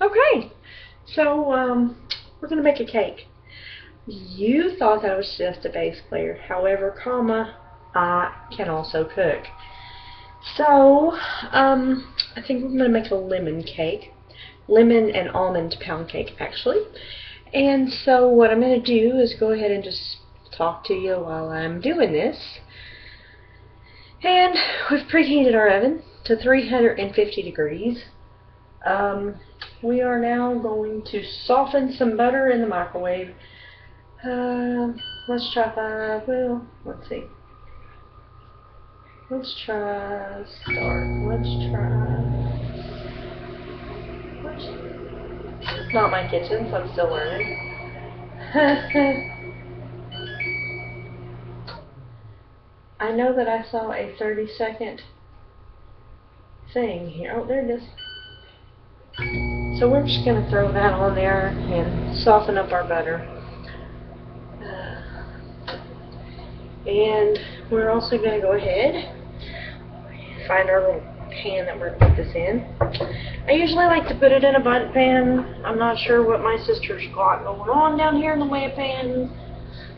Okay, so we're going to make a cake. You thought that was just a bass player. However, I can also cook. So, I think we're going to make a lemon cake. Lemon and almond pound cake, actually. And so what I'm going to do is go ahead and just talk to you while I'm doing this. And we've preheated our oven to 350 degrees. We are now going to soften some butter in the microwave. Let's try 5. Well, let's see. Let's try start. It's not my kitchen, so I'm still learning. I know that I saw a 30-second thing here. Oh, there it is. So we're just going to throw that on there and soften up our butter. And we're also going to go ahead and find our little pan that we're going to put this in. I usually like to put it in a bundt pan. I'm not sure what my sister's got going on down here in the way of pans,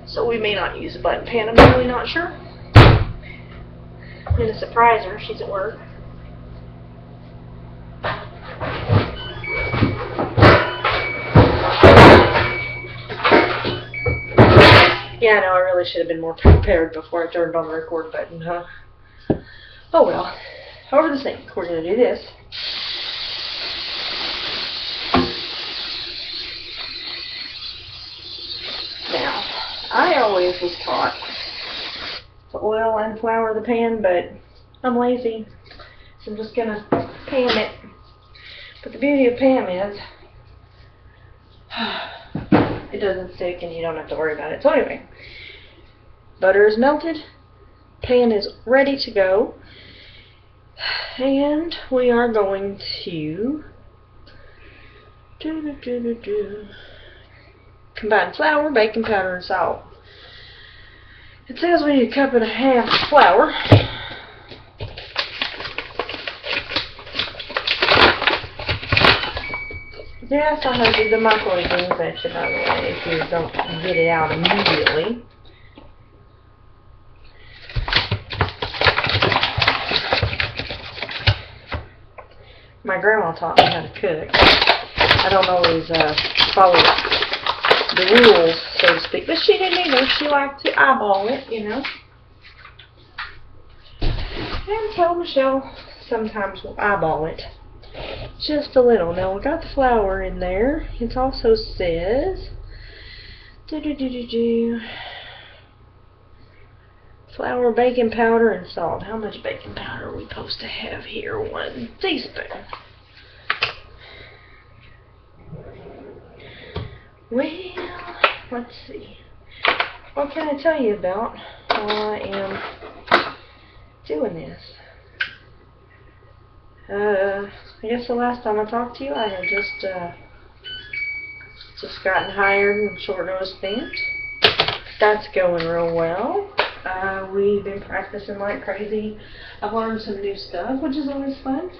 so we may not use a bundt pan. I'm really not sure. I'm going to surprise her. She's at work. Yeah, I know, I really should have been more prepared before I turned on the record button, huh? Oh well. Over the sink, we're going to do this. Now, I always was taught to oil and flour the pan, but I'm lazy, so I'm just going to pan it. But the beauty of Pam is, it doesn't stick and you don't have to worry about it. So anyway, butter is melted, pan is ready to go, and we are going to combine flour, baking powder, and salt. It says we need 1.5 cups of flour. Yes, I heard the microwave being fetched, by the way, if you don't get it out immediately. My grandma taught me how to cook. I don't always follow the rules, so to speak, but she didn't either. She liked to eyeball it, you know. And so Michelle sometimes will eyeball it. Just a little. Now we got the flour in there. It also says flour, baking powder, and salt. How much baking powder are we supposed to have here? 1 teaspoon. Well, let's see. What can I tell you about while I am doing this? I guess the last time I talked to you, I had just gotten hired in short notice band. That's going real well. We've been practicing like crazy. I've learned some new stuff, which is always fun.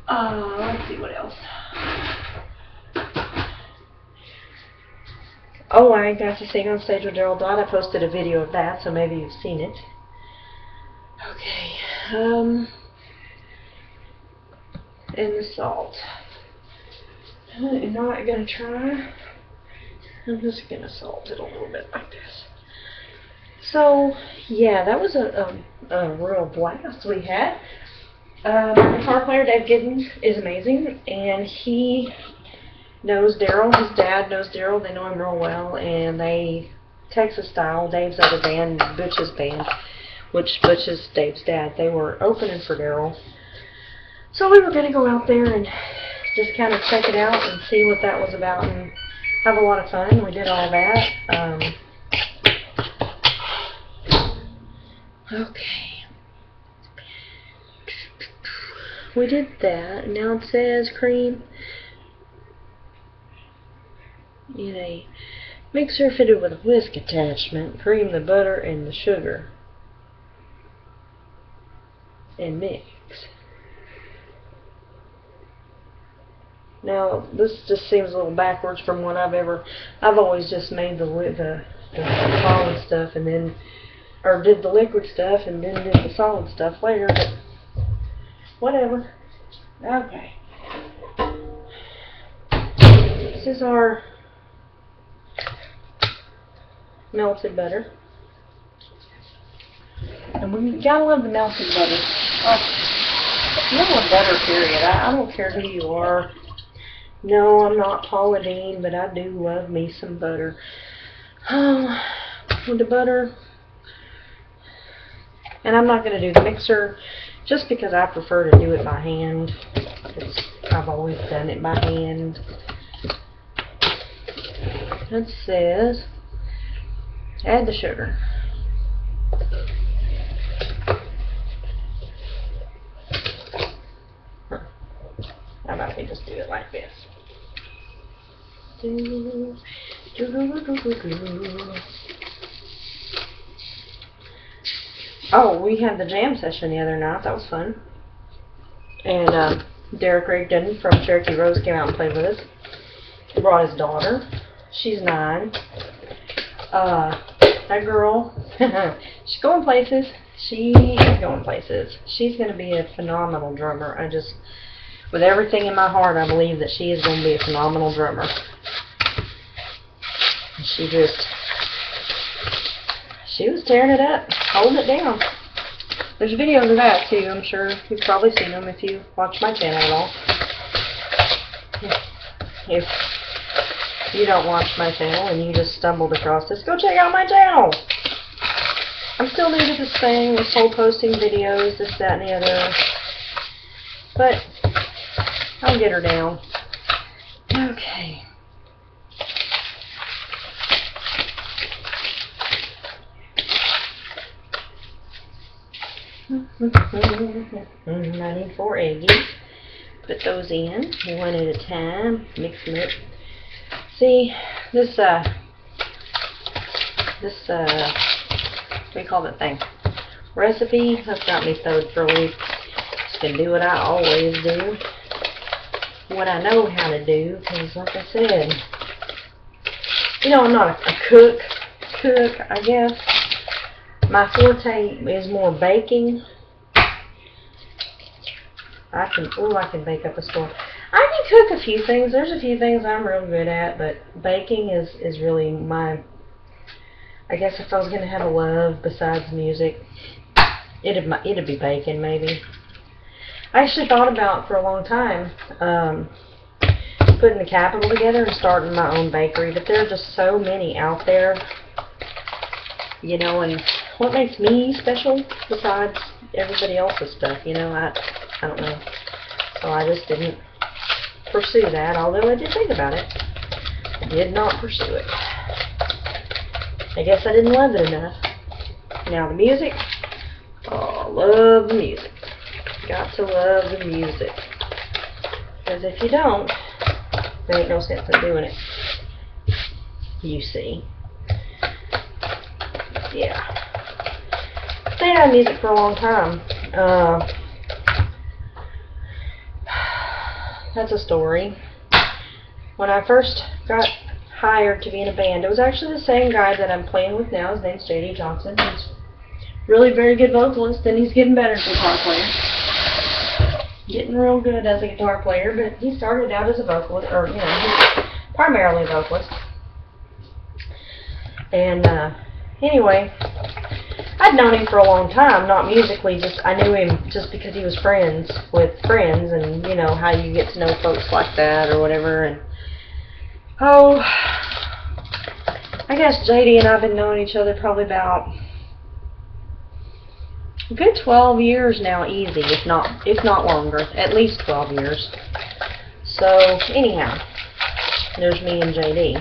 Let's see what else. Oh, I got to sing on stage with Daryl Dodd. I posted a video of that, so maybe you've seen it. Okay. And the salt. I'm not going to try. I'm just going to salt it a little bit like this. So, yeah, that was a real blast we had. The guitar player, Dave Giddens, is amazing, and he knows Daryl. His dad knows Daryl. They know him real well, and they, Texas Style, Dave's other band, Butch's band, which Butch is Dave's dad, they were opening for Daryl. So we were going to go out there and just kind of check it out and see what that was about and have a lot of fun. We did all that. Okay. We did that. Now it says cream in a mixer fitted with a whisk attachment. Cream the butter and the sugar and mix. Now, this just seems a little backwards from what I've always just made the solid stuff and then, or did the liquid stuff and then did the solid stuff later, but whatever. Okay. This is our melted butter. And we gotta love the melted butter. Oh, you love butter, period. I don't care who you are. No, I'm not Paula Deen, but I do love me some butter. With the butter. And I'm not going to do the mixer just because I prefer to do it by hand. I've always done it by hand. It says, add the sugar. How about we just do it like this? Oh, we had the jam session the other night. That was fun. And Derek Rigdon from Cherokee Rose came out and played with us. He brought his daughter. She's 9. That girl, she's going places. She is going places. She's going to be a phenomenal drummer. With everything in my heart, I believe that she is going to be a phenomenal drummer. She was tearing it up, holding it down. There's videos of that too. I'm sure you've probably seen them if you watch my channel at all. If you don't watch my channel and you just stumbled across this, go check out my channel. I'm still new to this thing, this whole posting videos, this, that, and the other. But I'll get her down. Okay. I need 4 eggies. Put those in one at a time. Mix them up. See, this what do you call that thing? Recipe has got me stowed for a week. Just gonna do what I always do. What I know how to do, because like I said, you know, I'm not a cook, I guess. My forte is more baking. I can bake up a storm. I can cook a few things. There's a few things I'm real good at, but baking is really my, I guess if I was going to have a love besides music, it'd be baking maybe. I actually thought about for a long time putting the capital together and starting my own bakery, but there are just so many out there, you know, and what makes me special besides everybody else's stuff, you know, I don't know. So I just didn't pursue that, although I did think about it. I did not pursue it. I guess I didn't love it enough. Now the music, oh, love the music. Got to love the music. Because if you don't, there ain't no sense in doing it. You see. Yeah. Stayed out of music for a long time. That's a story. When I first got hired to be in a band, it was actually the same guy that I'm playing with now. His name's J.D. Johnson. He's really very good vocalist, and he's getting better as a guitar player. Getting real good as a guitar player, but he started out as a vocalist, or, you know, he's primarily a vocalist. And, anyway, I'd known him for a long time, not musically, just I knew him just because he was friends with friends, and you know how you get to know folks like that or whatever. And oh, I guess JD and I've been knowing each other probably about a good 12 years now, easy, if not longer, at least 12 years. So anyhow, there's me and JD.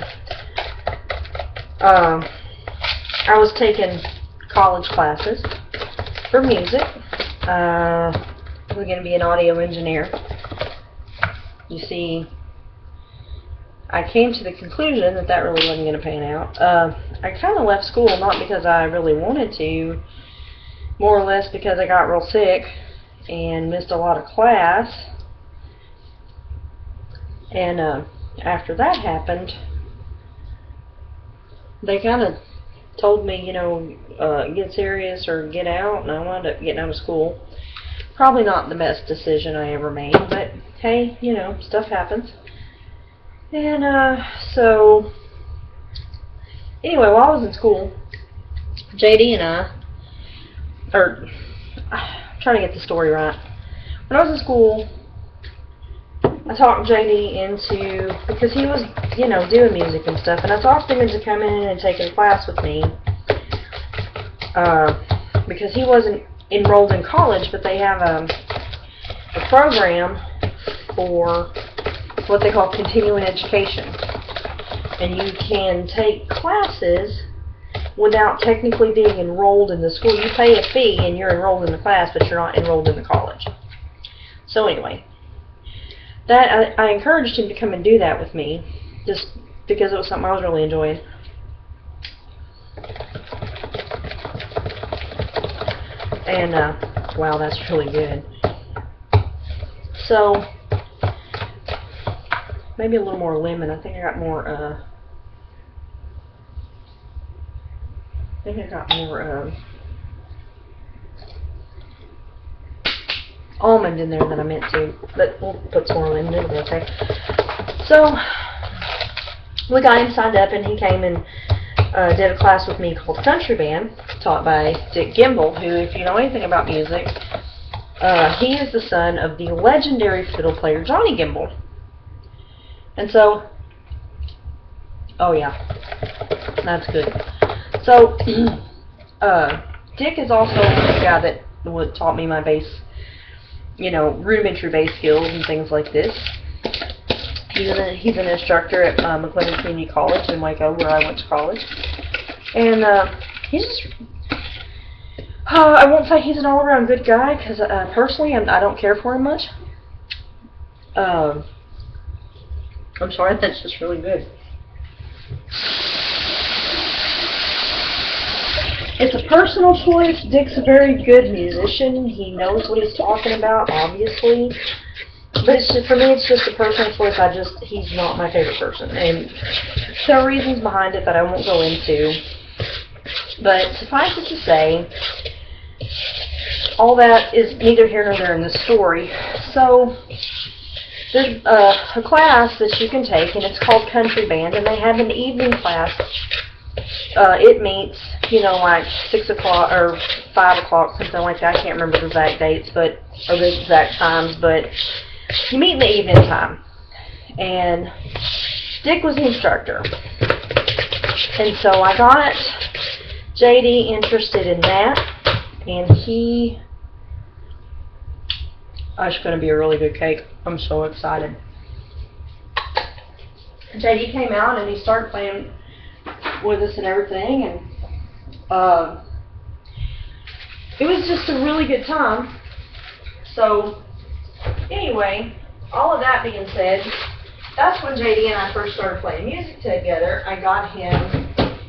I was taking college classes for music. I was going to be an audio engineer. You see, I came to the conclusion that really wasn't going to pan out. I kind of left school, not because I really wanted to, more or less because I got real sick and missed a lot of class. And after that happened, they kind of told me, you know, get serious or get out, and I wound up getting out of school. Probably not the best decision I ever made, but hey, you know, stuff happens. And so anyway, while I was in school, JD and I'm trying to get the story right. When I was in school, I talked JD into, because he was, you know, doing music and stuff, and I talked him into coming in and taking a class with me, because he wasn't enrolled in college, but they have a program for what they call continuing education, and you can take classes without technically being enrolled in the school. You pay a fee and you're enrolled in the class, but you're not enrolled in the college. So anyway, that I encouraged him to come and do that with me, just because it was something I was really enjoying. And wow, that's really good. So maybe a little more lemon. I think I got more almond in there than I meant to, but we'll put some more lemon in it, okay? So we got him signed up, and he came and did a class with me called Country Band, taught by Dick Gimble, who, if you know anything about music, he is the son of the legendary fiddle player Johnny Gimble. And so, oh yeah, that's good. So, Dick is also the guy that taught me my bass, you know, rudimentary bass skills and things like this. He's an instructor at McLennan Community College in Waco, where I went to college. And he's just, I won't say he's an all-around good guy, because personally I don't care for him much. I'm sorry, that's just really good. It's a personal choice. Dick's a very good musician. He knows what he's talking about, obviously. But it's just, for me, it's just a personal choice. He's not my favorite person. And there are reasons behind it that I won't go into. But suffice it to say, all that is neither here nor there in this story. So there's a class that you can take, and it's called Country Band, and they have an evening class. It meets, you know, like 6 o'clock or 5 o'clock, something like that. I can't remember the exact dates, or the exact times, but you meet in the evening time. And Dick was the instructor. And so I got JD interested in that, and it's going to be a really good cake. I'm so excited. JD came out and he started playing with us and everything, and it was just a really good time. So anyway, all of that being said, that's when JD and I first started playing music together. I got him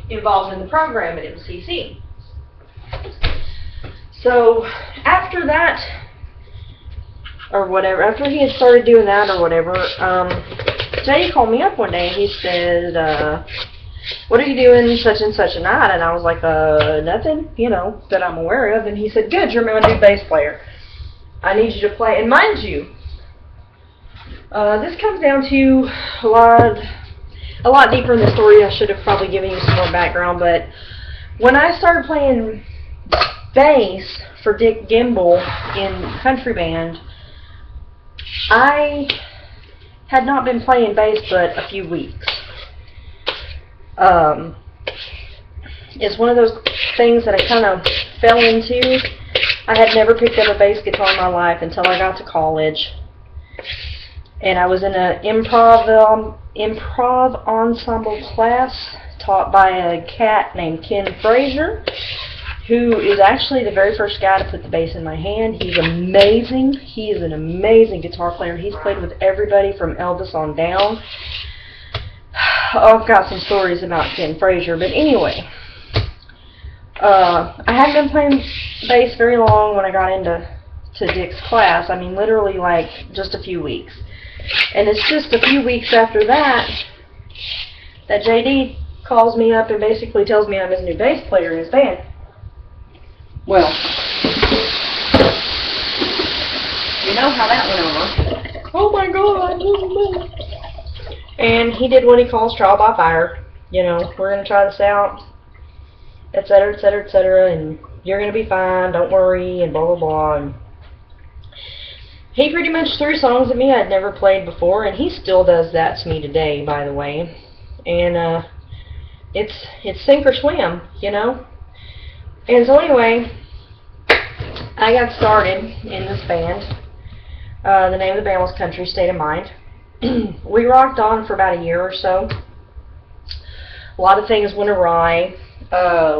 involved in the program at MCC. So after that, or whatever, after he had started doing that or whatever, JD called me up one day and he said, what are you doing such and such a night? And I was like, nothing, you know, that I'm aware of. And he said, good, you're my new bass player. I need you to play. And mind you, this comes down to a lot deeper in the story. I should have probably given you some more background, but when I started playing bass for Dick Gimble in Country Band, I had not been playing bass but a few weeks. It's one of those things that I kind of fell into. I had never picked up a bass guitar in my life until I got to college. And I was in an improv ensemble class taught by a cat named Ken Frazier, who is actually the very first guy to put the bass in my hand. He's amazing. He is an amazing guitar player. He's played with everybody from Elvis on down. I've got some stories about Ken Frazier, but anyway, I hadn't been playing bass very long when I got into to Dick's class. I mean, literally like just a few weeks. And it's just a few weeks after that that JD calls me up and basically tells me I'm his new bass player in his band. Well, you know how that went over. Oh my God. And he did what he calls trial by fire. You know, we're going to try this out, etc., etc., etc., and you're going to be fine, don't worry, and blah, blah, blah. And he pretty much threw songs at me I'd never played before, and he still does that to me today, by the way. And it's sink or swim, you know. And so anyway, I got started in this band. The name of the band was Country State of Mind. We rocked on for about a year or so. A lot of things went awry.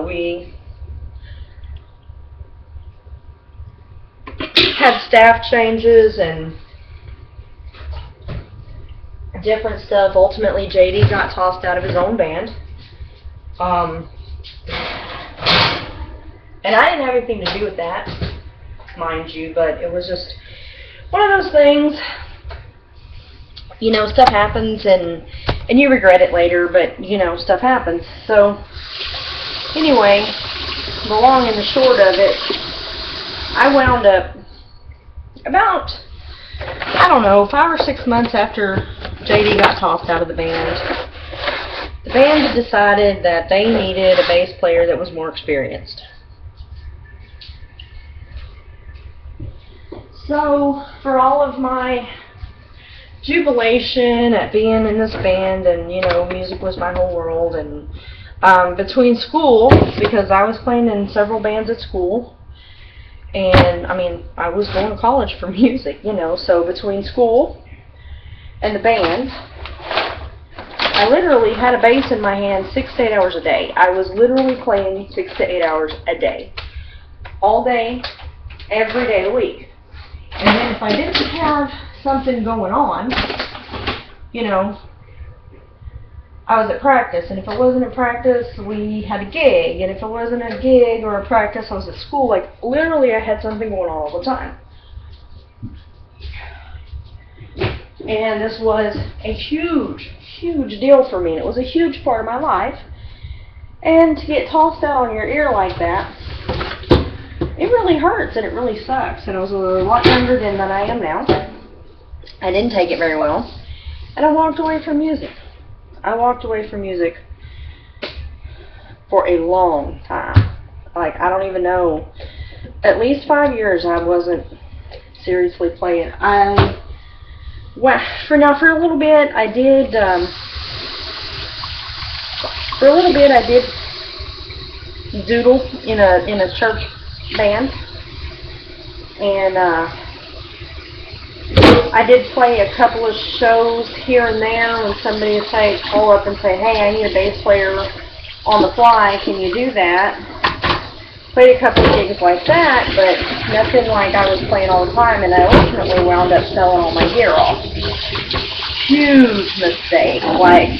We had staff changes and different stuff. Ultimately, JD got tossed out of his own band. And I didn't have anything to do with that, mind you, but it was just one of those things. You know, stuff happens and you regret it later, but you know, stuff happens. So anyway, the long and the short of it, I wound up about, I don't know, 5 or 6 months after JD got tossed out of the band had decided that they needed a bass player that was more experienced. So, for all of my jubilation at being in this band, and you know, music was my whole world, and between school, because I was playing in several bands at school, and I mean, I was going to college for music, you know, so between school and the band, I literally had a bass in my hand 6 to 8 hours a day. I was literally playing 6 to 8 hours a day. All day, every day of the week. And then if I didn't have something going on, you know, I was at practice, and if I wasn't at practice, we had a gig, and if it wasn't a gig or a practice, I was at school. Like, literally, I had something going on all the time. And this was a huge, huge deal for me. It was a huge part of my life. And to get tossed out on your ear like that, it really hurts and it really sucks. And I was a lot younger then than I am now. I didn't take it very well. And I walked away from music. I walked away from music for a long time. Like, I don't even know. At least 5 years I wasn't seriously playing. Well, for a little bit I did, doodle in a church band, and I did play a couple of shows here and there when somebody would call up and say, hey, I need a bass player on the fly, can you do that? Played a couple of gigs like that, but nothing like I was playing all the time, and I ultimately wound up selling all my gear off. Huge mistake. Like,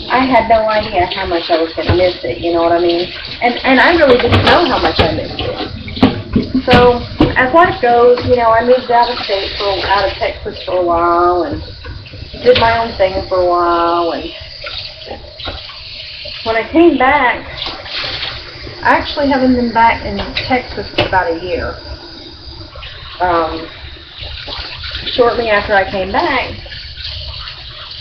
I had no idea how much I was going to miss it, you know what I mean? And I really didn't know how much I missed it. So, as life goes, you know, I moved out of Texas for a while, and did my own thing for a while, and when I came back, I actually haven't been back in Texas for about a year. Shortly after I came back,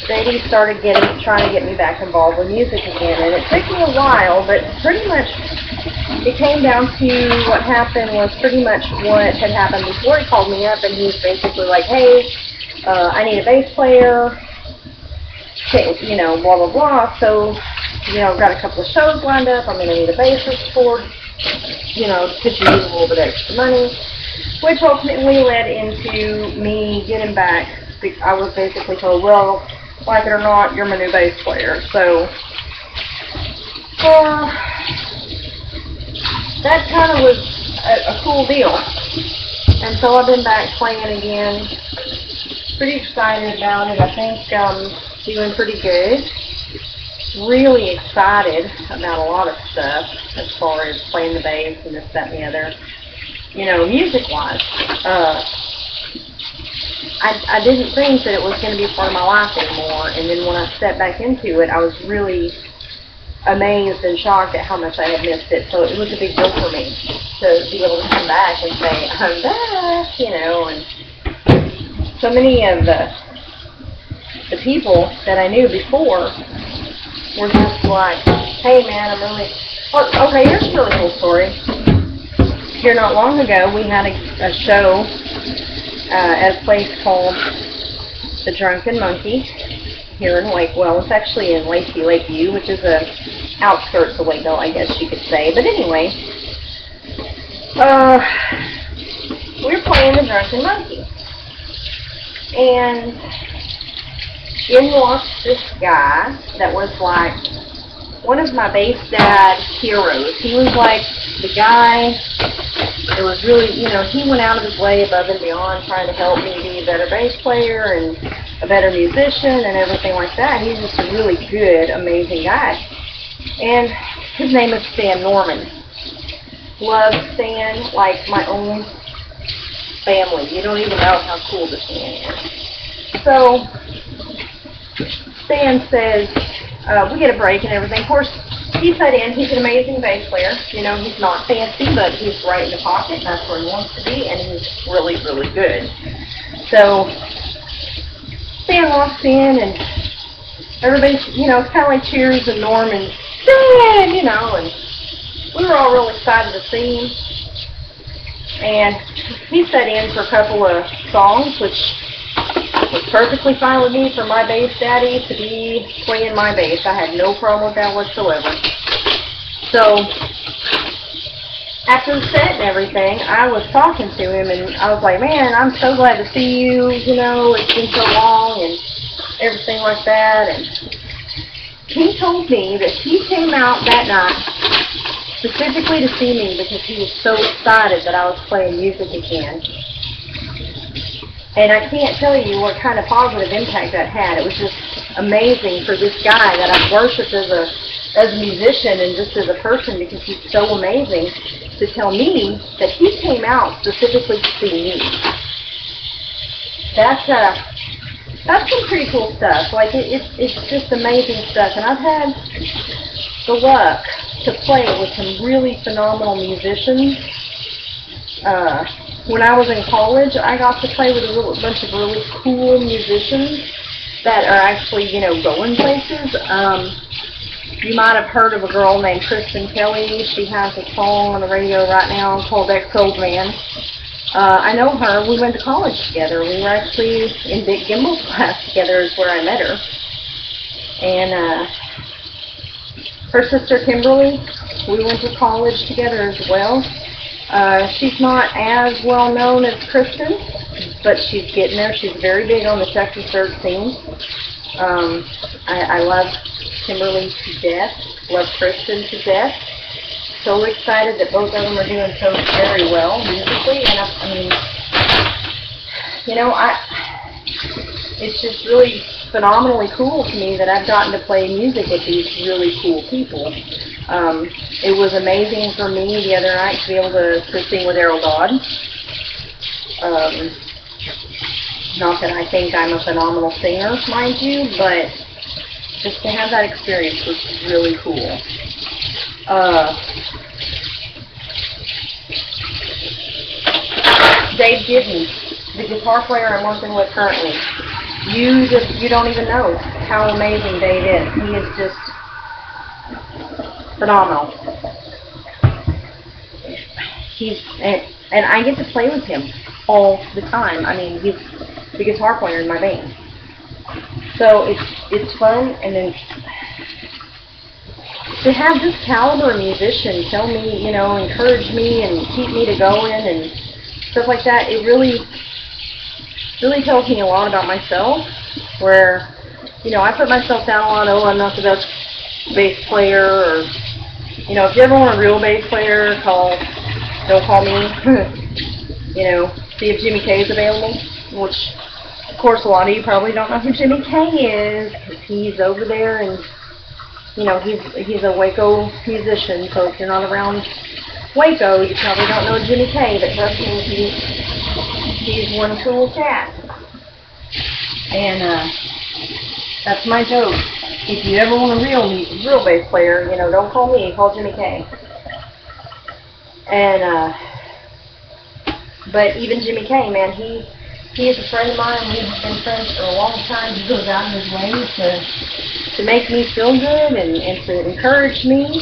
JD started trying to get me back involved with music again, and it took me a while, but pretty much it came down to what happened was pretty much what had happened before. He called me up, and he was basically like, hey, I need a bass player, you know, blah, blah, blah. So, you know, I've got a couple of shows lined up. I'm going to need a bassist for, you know, could you use a little bit extra money? Which ultimately led into me getting back. I was basically told, well, like it or not, you're my new bass player. So, that kind of was a cool deal. And so I've been back playing again. Pretty excited about it. I think doing pretty good. Really excited about a lot of stuff as far as playing the bass and this, that, and the other. you know, music-wise. I didn't think that it was going to be a part of my life anymore, and then when I stepped back into it, I was really amazed and shocked at how much I had missed it. So it was a big deal for me to be able to come back and say, I'm back, you know, and so many of the people that I knew before were just like, hey man, I'm really, oh, okay, here's a really cool story. Here not long ago, we had a show at a place called The Drunken Monkey here in Lakewell. It's actually in Lacey, Lakeview, which is the outskirts of Lakeville, I guess you could say. But anyway, we were playing The Drunken Monkey. And in walks this guy that was like one of my bass dad heroes. He was like the guy that was really, you know, he went out of his way above and beyond trying to help me be a better bass player and a better musician and everything like that. He's just a really good, amazing guy. And his name is Stan Norman. Love Stan like my own family. You don't even know how cool this man is. So Stan says, we get a break and everything. Of course, he sat in. He's an amazing bass player. You know, he's not fancy, but he's right in the pocket. That's where he wants to be, and he's really, really good. So Stan walks in, and everybody's, you know, it's kind of like cheers and Norman, Stan, you know, and we were all real excited to see him. And he sat in for a couple of songs, which was perfectly fine with me for my bass daddy to be playing my bass. I had no problem with that whatsoever. So after the set and everything, I was talking to him, and I was like, man, I'm so glad to see you, you know, it's been so long and everything like that. And he told me that he came out that night specifically to see me because he was so excited that I was playing music again. And I can't tell you what kind of positive impact that had. It was just amazing for this guy that I've worshipped as a musician and just as a person because he's so amazing to tell me that he came out specifically to see me. That's some pretty cool stuff. Like it's just amazing stuff. And I've had the luck to play with some really phenomenal musicians. When I was in college, I got to play with a bunch of really cool musicians that are actually, you know, going places. You might have heard of a girl named Kristen Kelly. She has a song on the radio right now called Ex-Old Man. I know her. We went to college together. We were actually in Dick Gimbel's class together is where I met her. And her sister Kimberly, we went to college together as well. She's not as well known as Kristen, but she's getting there. She's very big on the Texas dirt scene. I love Kimberly to death. Love Kristen to death. So excited that both of them are doing so very well musically. And I mean, you know, it's just really phenomenally cool to me that I've gotten to play music with these really cool people. It was amazing for me the other night to be able to sing with Errol Dodd. Not that I think I'm a phenomenal singer, mind you, but just to have that experience was really cool. Dave Gibney, the guitar player I'm working with currently. You don't even know how amazing Dave is. He is just phenomenal. And I get to play with him all the time. I mean, he's the guitar player in my band. So it's fun, and then to have this caliber of musician tell me, you know, encourage me and keep me to going and stuff like that, it really tells me a lot about myself, where, you know, I put myself down a lot. Oh, I'm not the best bass player, or, you know, if you ever want a real bass player, don't call me. You know, see if Jimmy K is available, which, of course, a lot of you probably don't know who Jimmy K is, because he's over there, and, you know, he's a Waco musician, so if you're not around Waco, you probably don't know Jimmy K, but trust me, he's one cool cat. And that's my joke. If you ever want a real bass player, you know, don't call me, call Jimmy K. And but even Jimmy K, man, he is a friend of mine. We've been friends for a long time. He goes out of his way to make me feel good and to encourage me.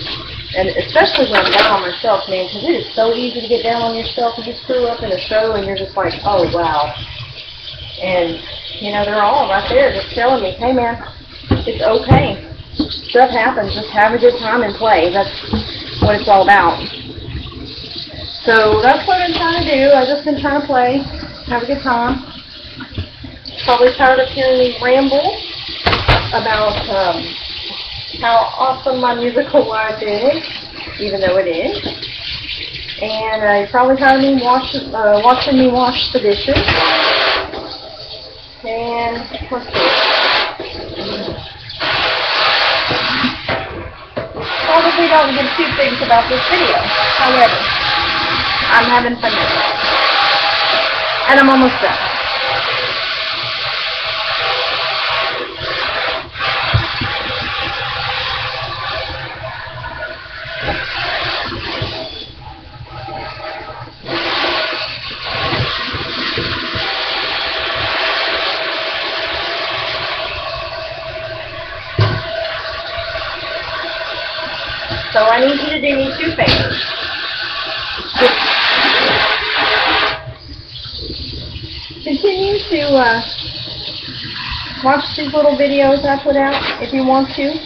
And especially when I'm down on myself, man, because it is so easy to get down on yourself. You just screw up in a show and you're just like, oh, wow. And, you know, they're all right there just telling me, hey, man, it's okay. Stuff happens. Just have a good time and play. That's what it's all about. So that's what I'm trying to do. I've just been trying to play, have a good time. Probably tired of hearing me ramble about how awesome my musical life is, even though it is. And you're probably tired of me watching me wash the dishes. And let's see. Probably don't give two things about this video. However, I'm having fun with it. And I'm almost done. So I need you to do me two favors. Continue to watch these little videos I put out if you want to.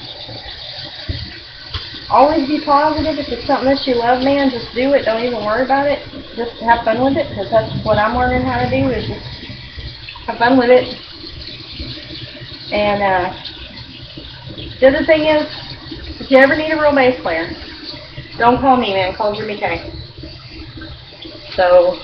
Always be positive. If it's something that you love, man, just do it. Don't even worry about it. Just have fun with it, because that's what I'm learning how to do, is just have fun with it. And the other thing is, if you ever need a real bass player, don't call me, man. Call Jimmy K. So,